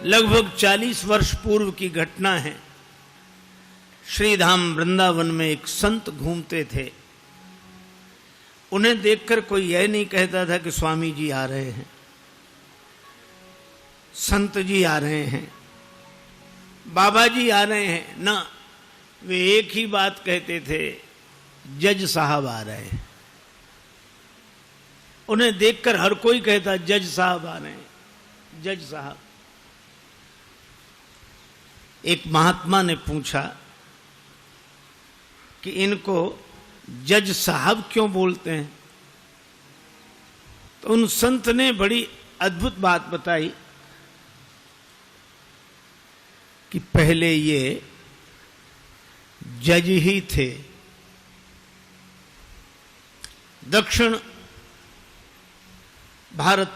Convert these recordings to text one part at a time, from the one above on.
लगभग 40 वर्ष पूर्व की घटना है। श्रीधाम वृंदावन में एक संत घूमते थे। उन्हें देखकर कोई यह नहीं कहता था कि स्वामी जी आ रहे हैं, संत जी आ रहे हैं, बाबा जी आ रहे हैं। ना, वे एक ही बात कहते थे, जज साहब आ रहे हैं। उन्हें देखकर हर कोई कहता जज साहब आ रहे हैं, जज साहब। एक महात्मा ने पूछा कि इनको जज साहब क्यों बोलते हैं? तो उन संत ने बड़ी अद्भुत बात बताई कि पहले ये जज ही थे। दक्षिण भारत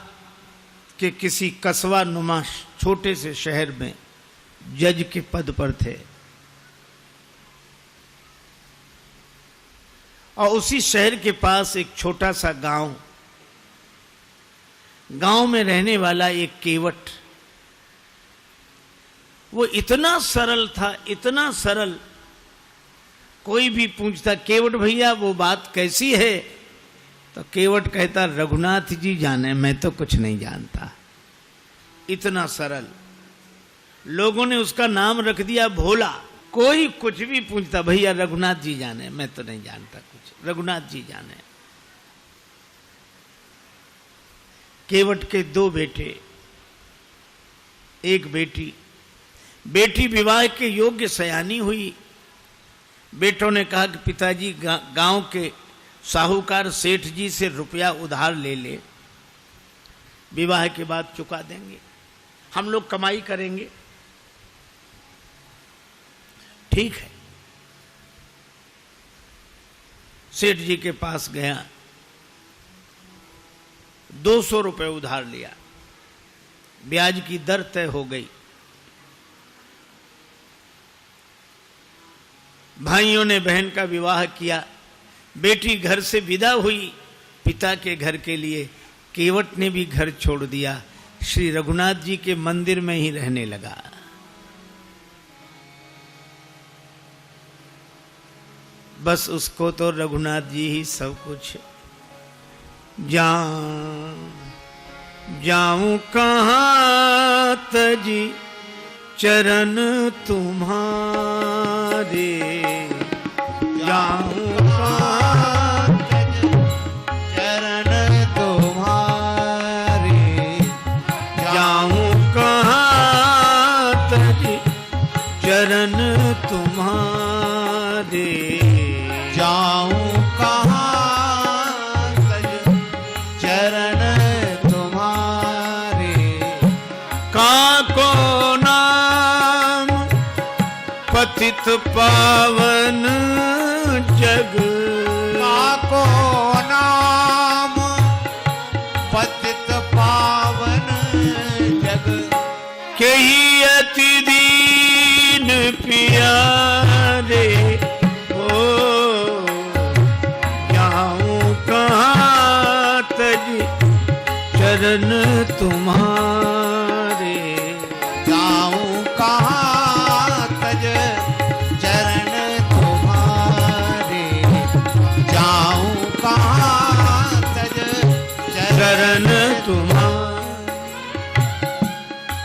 के किसी कस्बा नुमा छोटे से शहर में जज के पद पर थे और उसी शहर के पास एक छोटा सा गांव में रहने वाला एक केवट, वो इतना सरल था, इतना सरल। कोई भी पूछता केवट भैया वो बात कैसी है, तो केवट कहता रघुनाथ जी जाने, मैं तो कुछ नहीं जानता। इतना सरल। लोगों ने उसका नाम रख दिया भोला। कोई कुछ भी पूछता भैया रघुनाथ जी जाने, मैं तो नहीं जानता कुछ, रघुनाथ जी जाने। केवट के 2 बेटे, एक बेटी। बेटी विवाह के योग्य सयानी हुई। बेटों ने कहा कि पिताजी गांव के साहूकार सेठ जी से रुपया उधार ले ले, विवाह के बाद चुका देंगे, हम लोग कमाई करेंगे। ठीक है। सेठ जी के पास गया, 200 रुपए उधार लिया, ब्याज की दर तय हो गई। भाइयों ने बहन का विवाह किया, बेटी घर से विदा हुई पिता के घर के लिए। केवट ने भी घर छोड़ दिया, श्री रघुनाथ जी के मंदिर में ही रहने लगा। बस उसको तो रघुनाथ जी ही सब कुछ। जाऊं कहां तजी चरण तुम्हारे, जाऊं कहां तजी चरण तुम्हारे, जाऊं कहां तजी चरण तुम्हारे, जाऊं कहां तजी चरण तुम्हारे। काको नाम पतित पावन जग, काको नाम पतित पावन जग, केही अति दीन प्यारे। ओ जाऊं कहां तजी चरण तुम्हारे, जाऊं कहां तज चरण तुम्हारे, जाऊं कहां तज चरण तुम्हारे।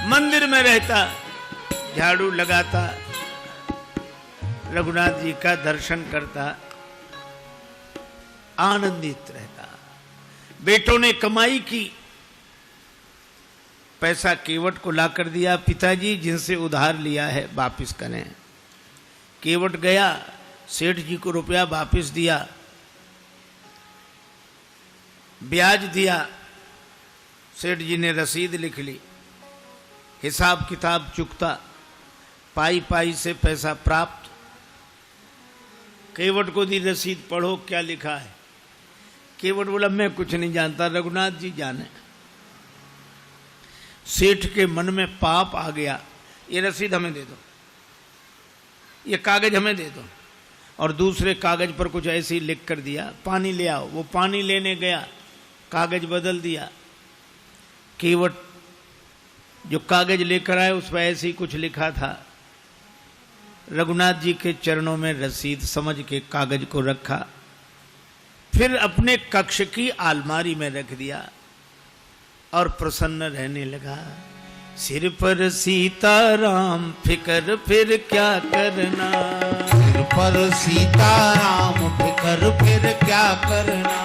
मंदिर में रहता, झाड़ू लगाता, रघुनाथ जी का दर्शन करता, आनंदित रहता। बेटों ने कमाई की, पैसा केवट को लाकर दिया, पिताजी जिनसे उधार लिया है वापिस करें। केवट गया, सेठ जी को रुपया वापिस दिया, ब्याज दिया, सेठ जी ने रसीद लिख ली, हिसाब किताब चुकता, पाई पाई से पैसा प्राप्त। केवट को दी रसीद, पढ़ो क्या लिखा है। केवट बोला मैं कुछ नहीं जानता, रघुनाथ जी जाने। सेठ के मन में पाप आ गया, ये रसीद हमें दे दो, ये कागज हमें दे दो। और दूसरे कागज पर कुछ ऐसे ही लिख कर दिया, पानी ले आओ। वो पानी लेने गया, कागज बदल दिया। केवट जो कागज लेकर आए उस पर ऐसे ही कुछ लिखा था। रघुनाथ जी के चरणों में रसीद समझ के कागज को रखा, फिर अपने कक्ष की अलमारी में रख दिया और प्रसन्न रहने लगा। सिर पर सीताराम फिकर फिर क्या करना, सिर पर सीताराम फिकर फिर क्या करना,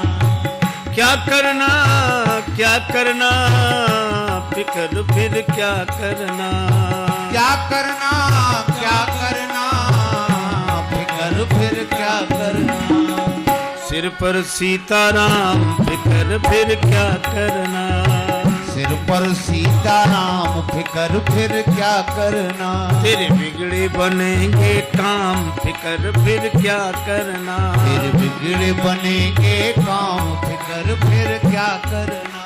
क्या करना क्या करना, फिकर फिर क्या करना, क्या करना क्या करना, फिकर फिर क्या करना। सिर पर सीताराम फिकर फिर क्या करना, सिर पर सीताराम फिकर फिर क्या करना। तेरे बिगड़े बनेंगे काम फिकर फिर क्या करना, फिर बिगड़े बनेंगे काम फिकर फिर क्या करना।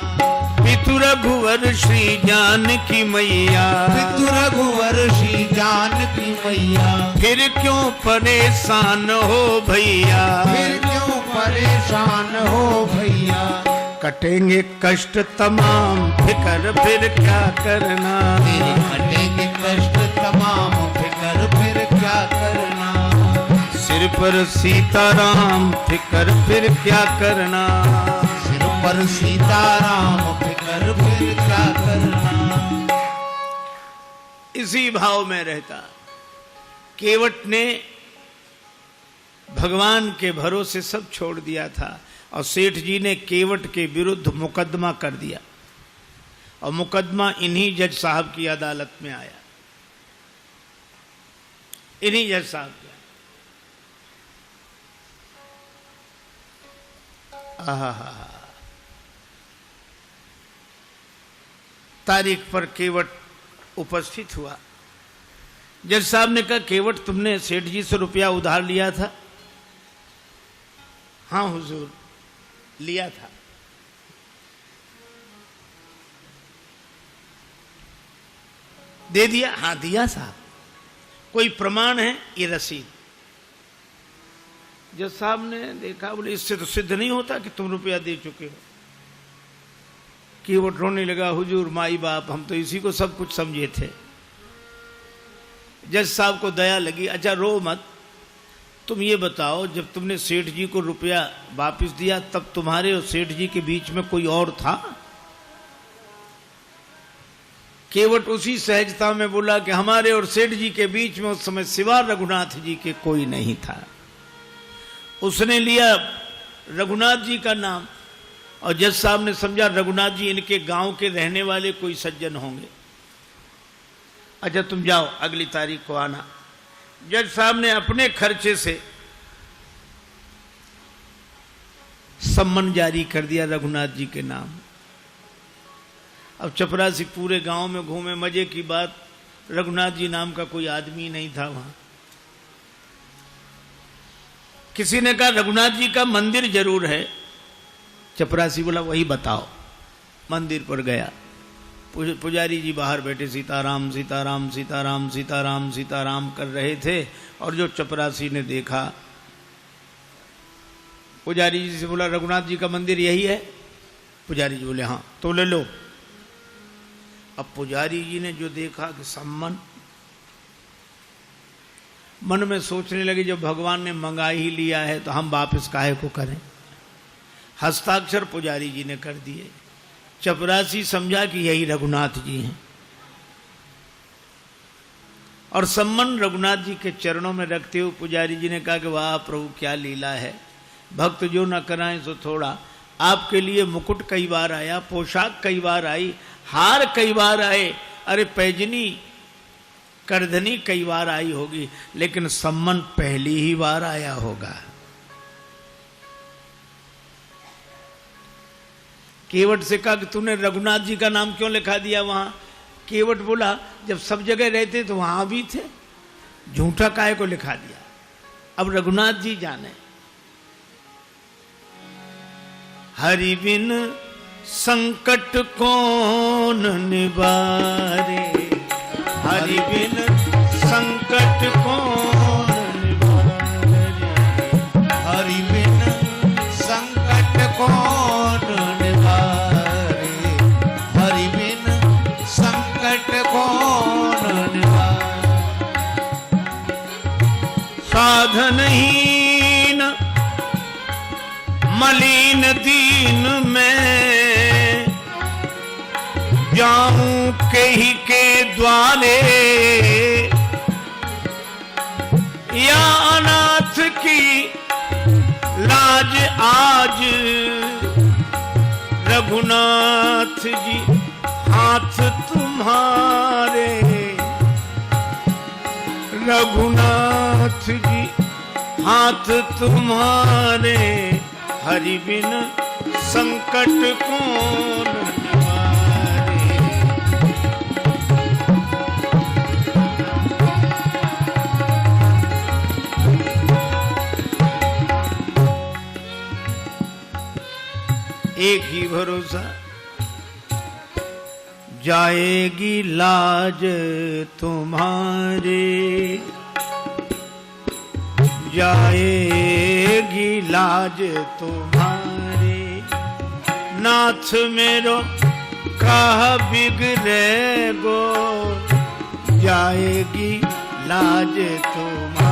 पितु रघुवर श्री जानकी मैया, पितु रघुवर श्री जानकी मैया, फिर क्यों परेशान हो भैया, फिर क्यों परेशान हो भैया। कटेंगे कष्ट तमाम फिकर फिर क्या करना, तेरे कटेंगे कष्ट तमाम फिकर फिर क्या करना। सिर पर सीताराम फिकर फिर क्या करना, सिर पर सीताराम फिकर फिर क्या करना। इसी भाव में रहता केवट ने भगवान के भरोसे सब छोड़ दिया था और सेठ जी ने केवट के विरुद्ध मुकदमा कर दिया और मुकदमा इन्हीं जज साहब की अदालत में आया, इन्हीं जज साहब के। तारीख पर केवट उपस्थित हुआ। जज साहब ने कहा, केवट तुमने सेठ जी से रुपया उधार लिया था? हाँ हुजूर, लिया था। दे दिया? हाँ दिया साहब। कोई प्रमाण है? ये रसीद। जज साहब ने देखा, बोले इससे तो सिद्ध नहीं होता कि तुम रुपया दे चुके हो। केवट रोने लगा, हुजूर माई बाप हम तो इसी को सब कुछ समझे थे। जज साहब को दया लगी, अच्छा रो मत, तुम ये बताओ जब तुमने सेठ जी को रुपया वापस दिया तब तुम्हारे और सेठ जी के बीच में कोई और था? केवट उसी सहजता में बोला कि हमारे और सेठ जी के बीच में उस समय सिवा रघुनाथ जी के कोई नहीं था। उसने लिया रघुनाथ जी का नाम और जज साहब ने समझा रघुनाथ जी इनके गांव के रहने वाले कोई सज्जन होंगे। अच्छा तुम जाओ, अगली तारीख को आना। जज साहब ने अपने खर्चे से सम्मन जारी कर दिया रघुनाथ जी के नाम। अब चपरासी पूरे गांव में घूमे, मजे की बात, रघुनाथ जी नाम का कोई आदमी नहीं था वहां। किसी ने कहा रघुनाथ जी का मंदिर जरूर है। चपरासी बोला वही बताओ। मंदिर पर गया, पुजारी जी बाहर बैठे सीताराम सीताराम सीताराम सीताराम सीताराम कर रहे थे और जो चपरासी ने देखा, पुजारी जी से बोला रघुनाथ जी का मंदिर यही है? पुजारी जी बोले हाँ। तो ले लो। अब पुजारी जी ने जो देखा कि सम्मन, मन में सोचने लगे जब भगवान ने मंगा ही लिया है तो हम वापस काहे को करें। हस्ताक्षर पुजारी जी ने कर दिए। चपरासी समझा कि यही रघुनाथ जी हैं और सम्मन रघुनाथ जी के चरणों में रखते हुए पुजारी जी ने कहा कि वाह प्रभु क्या लीला है, भक्त जो न कराएं सो थोड़ा। आपके लिए मुकुट कई बार आया, पोशाक कई बार आई, हार कई बार आए, अरे पैजनी करधनी कई बार आई होगी, लेकिन सम्मन पहली ही बार आया होगा। केवट से कहा कि तूने रघुनाथ जी का नाम क्यों लिखा दिया वहां? केवट बोला जब सब जगह रहते तो वहां भी थे, झूठा काहे को लिखा दिया। अब रघुनाथ जी जाने। हरि बिन संकट कौन निवारे, हरि बिन संकट कौन निवारे, हरि बिन संकट कौन निवारे, हरि बिन संकट साधनहीन मलिन दीन में जाऊं कहीं के द्वारे या अनाथ की लाज आज रघुनाथ जी हाथ तुम्हारे रघुनाथ जी हाथ तुम्हारे हरि बिन संकट कौन निवारे। एक ही भरोसा जाएगी लाज तुम्हारे जाएगी लाज तुम्हारे नाथ मेरो कह बिगड़े गो जाएगी लाज तुम्हारे।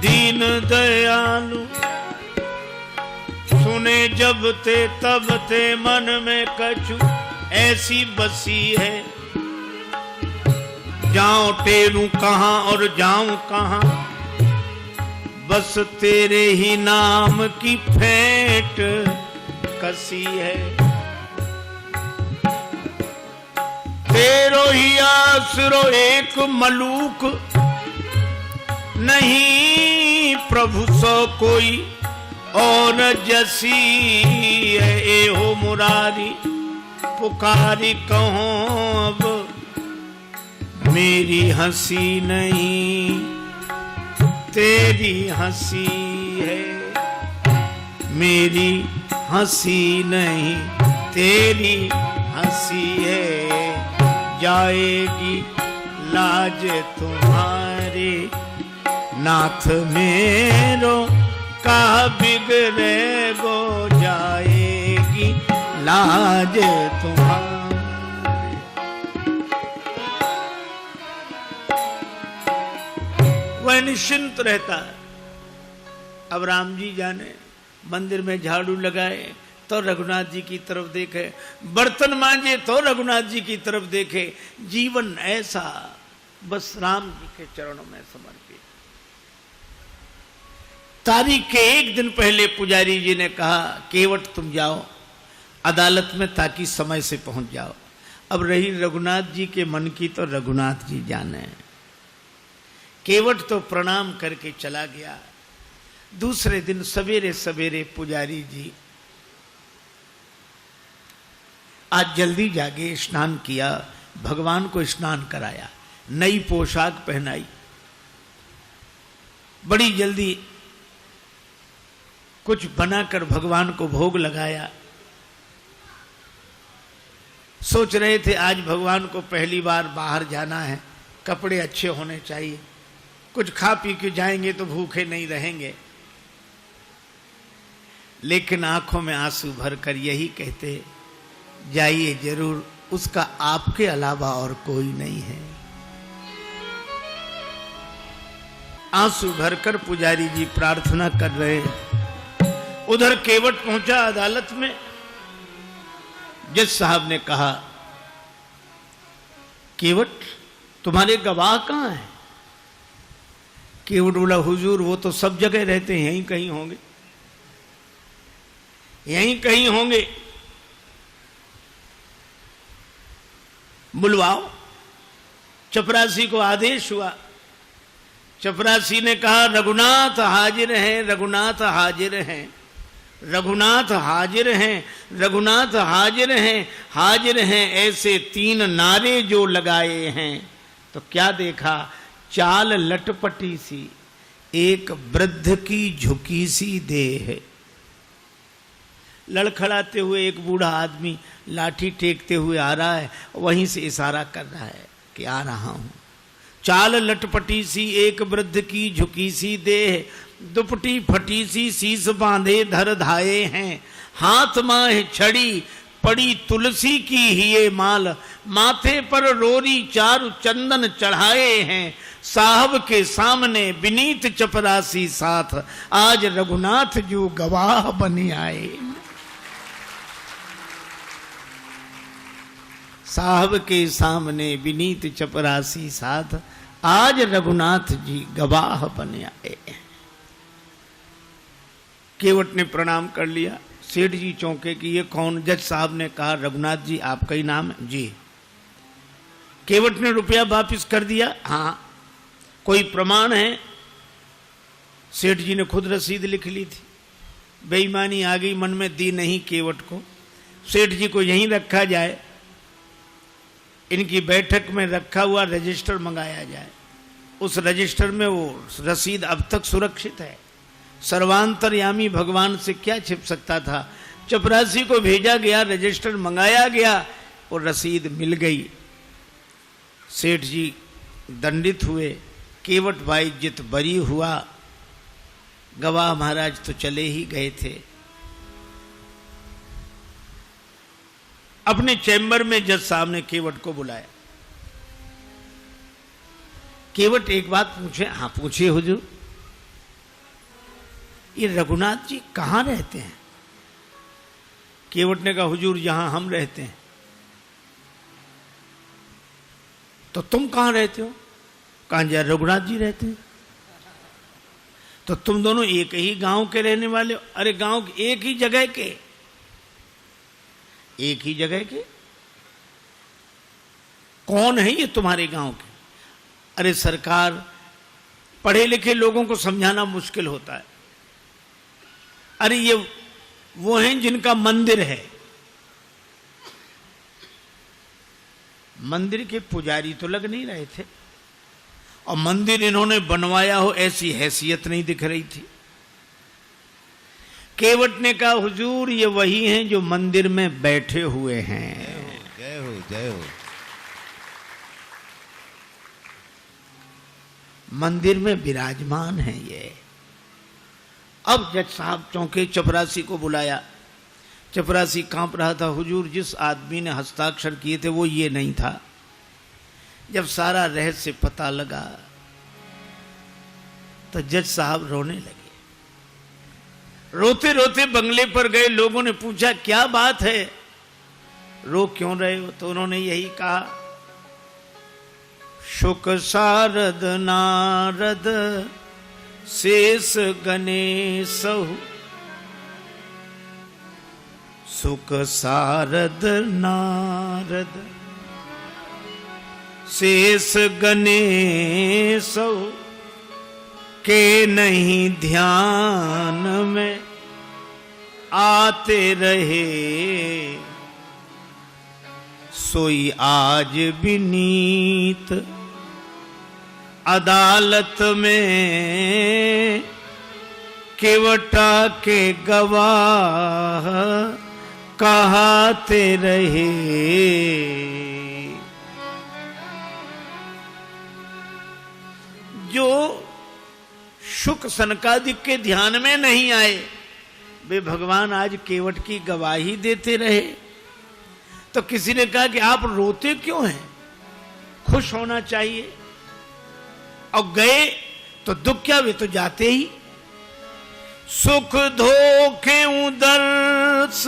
दीन दयालु सुने जब ते तब ते मन में कछु ऐसी बसी है जाऊं टेरूं कहां और जाऊं कहां बस तेरे ही नाम की फेंट कसी है। तेरो ही आसरो एक मलूक नहीं प्रभु सो कोई और जसी है ए हो मुरारी पुकारी कहो अब मेरी हंसी नहीं तेरी हंसी है मेरी हंसी नहीं तेरी हंसी है जाएगी लाज तुम्हारी नाथ मेरो का बिगड़े गो जाएगी लाज तुम्हारी। वह निश्चिंत रहता है। अब राम जी जाने मंदिर में झाड़ू लगाए तो रघुनाथ जी की तरफ देखे बर्तन मांजे तो रघुनाथ जी की तरफ देखे जीवन ऐसा बस राम जी के चरणों में समर्पित। तारीख के एक दिन पहले पुजारी जी ने कहा केवट तुम जाओ अदालत में ताकि समय से पहुंच जाओ। अब रही रघुनाथ जी के मन की तो रघुनाथ जी जाने। केवट तो प्रणाम करके चला गया। दूसरे दिन सवेरे सवेरे पुजारी जी आज जल्दी जागे स्नान किया भगवान को स्नान कराया नई पोशाक पहनाई बड़ी जल्दी कुछ बनाकर भगवान को भोग लगाया। सोच रहे थे आज भगवान को पहली बार बाहर जाना है कपड़े अच्छे होने चाहिए कुछ खा पी के जाएंगे तो भूखे नहीं रहेंगे। लेकिन आंखों में आंसू भरकर यही कहते जाइए जरूर उसका आपके अलावा और कोई नहीं है। आंसू भरकर पुजारी जी प्रार्थना कर रहे हैं। उधर केवट पहुंचा अदालत में। जज साहब ने कहा केवट तुम्हारे गवाह कहां हैं? केवट बोला हुजूर वो तो सब जगह रहते हैं यहीं कहीं होंगे यहीं कहीं होंगे। बुलवाओ। चपरासी को आदेश हुआ। चपरासी ने कहा रघुनाथ हाजिर हैं रघुनाथ हाजिर हैं रघुनाथ हाजिर हैं रघुनाथ हाजिर हैं हाजिर हैं ऐसे 3 नारे जो लगाए हैं तो क्या देखा चाल लटपटी सी एक वृद्ध की झुकी सी देह। लड़खड़ाते हुए एक बूढ़ा आदमी लाठी टेकते हुए आ रहा है वहीं से इशारा कर रहा है कि आ रहा हूं। चाल लटपटी सी एक वृद्ध की झुकी सी देह दुपटी फटी सी शीस बांधे धर धाये हैं हाथ माह छड़ी पड़ी तुलसी की ही ये माल, माथे पर रोरी चारु चंदन चढ़ाए हैं, साहब के सामने विनीत चपरासी साथ, आज रघुनाथ जो गवाह बनी आए। साहब के सामने विनीत चपरासी साथ, आज रघुनाथ जी गवाह बने आए। केवट ने प्रणाम कर लिया। सेठ जी चौंके कि ये कौन? जज साहब ने कहा रघुनाथ जी आपका ही नाम है? जी। केवट ने रुपया वापस कर दिया। हाँ। कोई प्रमाण है? सेठ जी ने खुद रसीद लिख ली थी। बेईमानी आ गई मन में, दी नहीं केवट को। सेठ जी को यहीं रखा जाए, इनकी बैठक में रखा हुआ रजिस्टर मंगाया जाए। उस रजिस्टर में वो रसीद अब तक सुरक्षित है। सर्वांतरयामी भगवान से क्या छिप सकता था? चपरासी को भेजा गया, रजिस्टर मंगाया गया और रसीद मिल गई। सेठ जी दंडित हुए, केवट भाई जित बरी हुआ। गवाह महाराज तो चले ही गए थे। अपने चैम्बर में जज साहब ने केवट को बुलाया। केवट एक बात पूछे। हाँ पूछिए हुजूर। ये रघुनाथ जी कहाँ रहते हैं? केवट ने कहा हुजूर यहां हम रहते हैं। तो तुम कहां रहते हो? कहां जा रघुनाथ जी रहते हैं। तो तुम दोनों एक ही गांव के रहने वाले हो? अरे गांव एक ही जगह के। एक ही जगह के? कौन है ये तुम्हारे गांव के? अरे सरकार, पढ़े लिखे लोगों को समझाना मुश्किल होता है। अरे ये वो हैं जिनका मंदिर है। मंदिर के पुजारी तो लग नहीं रहे थे, और मंदिर इन्होंने बनवाया हो ऐसी हैसियत नहीं दिख रही थी। केवट ने कहा हुजूर ये वही हैं जो मंदिर में बैठे हुए हैं। जय हो जय हो। मंदिर में विराजमान है ये। अब जज साहब चौंके, चपरासी को बुलाया। चपरासी कांप रहा था। हुजूर जिस आदमी ने हस्ताक्षर किए थे वो ये नहीं था। जब सारा रहस्य पता लगा तो जज साहब रोने लगे। रोते रोते बंगले पर गए। लोगों ने पूछा क्या बात है, रो क्यों रहे हो? तो उन्होंने यही कहा, शुक सारद नारद शेष गणेशहु, सुख सारद नारद शेष गणेशहु, के नहीं ध्यान में आते रहे, सोई आज विनीत अदालत में, केवटा के गवाह कहाते रहे। जो शुक सनकादिक के ध्यान में नहीं आए वे भगवान आज केवट की गवाही देते रहे। तो किसी ने कहा कि आप रोते क्यों हैं, खुश होना चाहिए। और गए तो दुख क्या, वे तो जाते ही। सुख धोखे दर्श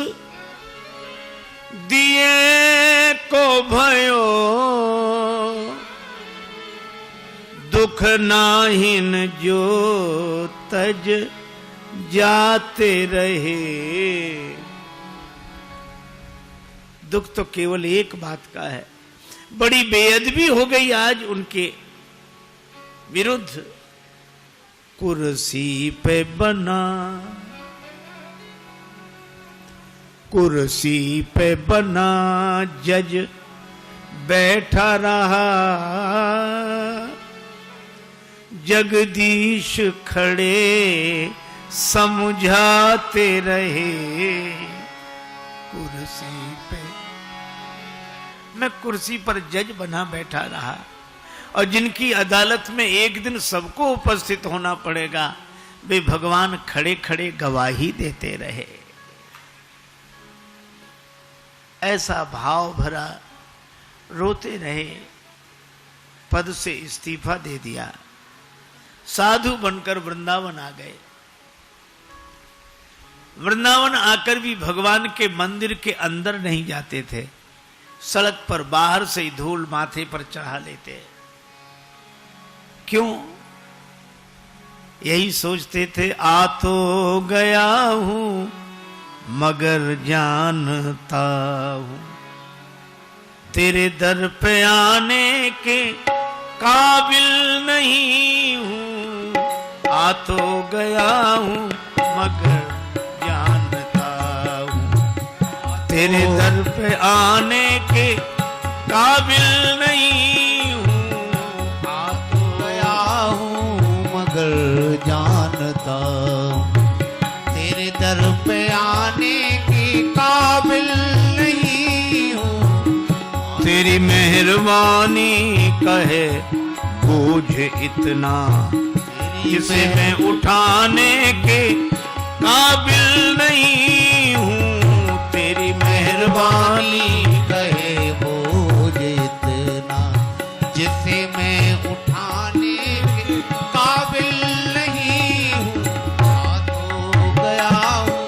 दिए को भयो, दुख नाहिन जो तज जाते रहे। दुख तो केवल एक बात का है, बड़ी बेअदबी हो गई आज उनके विरुद्ध। कुर्सी पे बना, कुर्सी पे बना जज बैठा रहा, जगदीश खड़े समझाते रहे। कुर्सी पे मैं कुर्सी पर जज बना बैठा रहा, और जिनकी अदालत में एक दिन सबको उपस्थित होना पड़ेगा वे भगवान खड़े खड़े गवाही देते रहे। ऐसा भाव भरा रोते रहे, पद से इस्तीफा दे दिया, साधु बनकर वृंदावन आ गए। वृंदावन आकर भी भगवान के मंदिर के अंदर नहीं जाते थे, सड़क पर बाहर से ही धूल माथे पर चढ़ा लेते। क्यों? यही सोचते थे, आ तो गया हूं मगर जानता हूं तेरे दर पे आने के काबिल नहीं हूं। आ तो गया हूं मगर जानता हूं तेरे दर पे आने के काबिल नहीं हूं। आ तो गया हूँ मगर जानता हूँ तेरे दर पे आने के काबिल नहीं हूँ। तेरी मेहरबानी कहे बोझ इतना जिसे मैं उठाने के काबिल नहीं हूँ। तेरी मेहरबानी कहे बोझ इतना जिसे मैं उठाने के काबिल नहीं हूँ। आ तो गया हूँ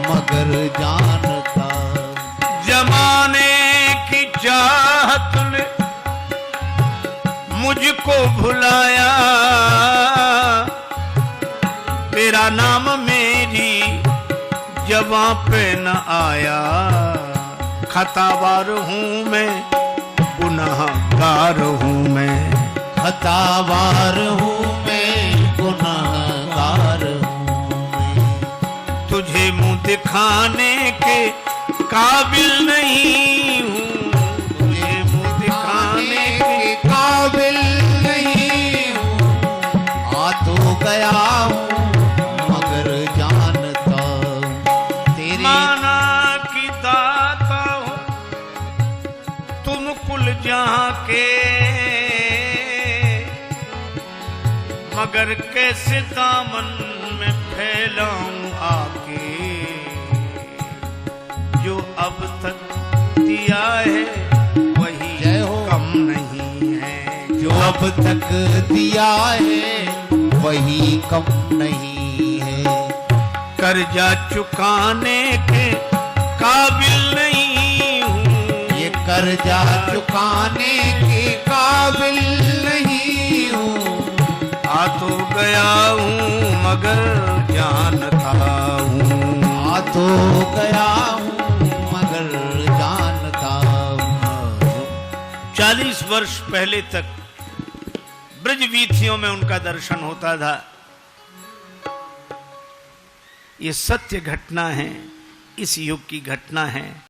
मगर जानता जमाने की चाहत ने मुझको भुलाया, तेरा नाम मेरी जबां पे न आया। खतावार हूं मैं, गुनाहगार हूं मैं, खतावार हूँ मैं, गुनाहगार हूँ मैं। तुझे मुंह दिखाने के काबिल नहीं हूँ। तुझे मुंह दिखाने के काबिल नहीं हूँ। आ तो गया हूँ मगर जानता हूँ तेरी माना की दाता हो तुम कुल जहां के, मगर कैसे दामन में फैलाऊं आके। जो अब तक दिया है वही जय हो। कम नहीं है। जो अब तक दिया है वही कम नहीं है। कर्जा चुकाने के काबिल नहीं हूँ। ये कर्जा चुकाने के काबिल नहीं हूँ। आ तो गया हूँ मगर जानता हूँ। आ तो गया हूँ मगर जानता हूँ। 40 वर्ष पहले तक ब्रज वीथियों में उनका दर्शन होता था। ये सत्य घटना है, इस युग की घटना है।